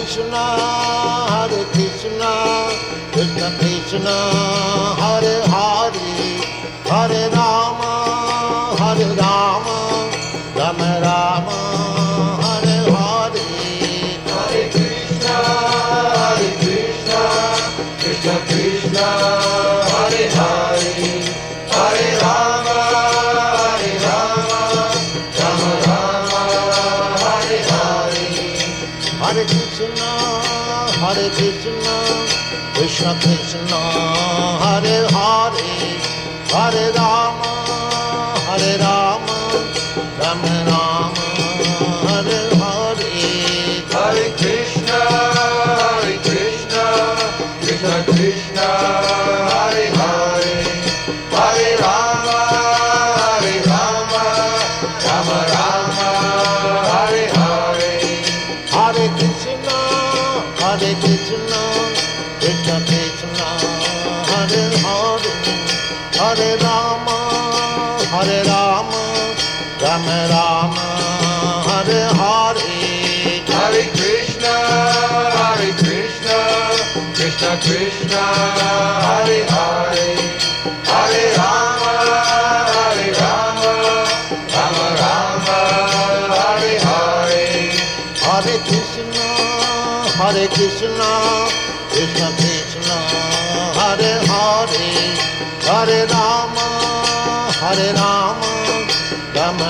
Krishna, Krishna Krishna, Hare Hare, Hare Rama, Rama Rama, Hare Hare. Hare Krishna, Krishna Krishna, Hare Hare, Hare Rama, Rama Rama, Hare Hare. Hare Krishna, Krishna Krishna, Hare Hare, Hare Rama, Rama Rama, Hare Hare. Hare Krishna, Krishna Krishna, Hare Hare, Hare Rama, Rama Rama, Hare Hare. Hare Krishna, Krishna Krishna, Hare Hare, Hare Rama, Rama Rama, Hare Hare. Hare Krishna, Krishna Krishna, Hare Hare, Hare Rama, Rama Rama, Hare Hare. Hare Krishna, Krishna Krishna, Hare Hare, Hare Rama, Rama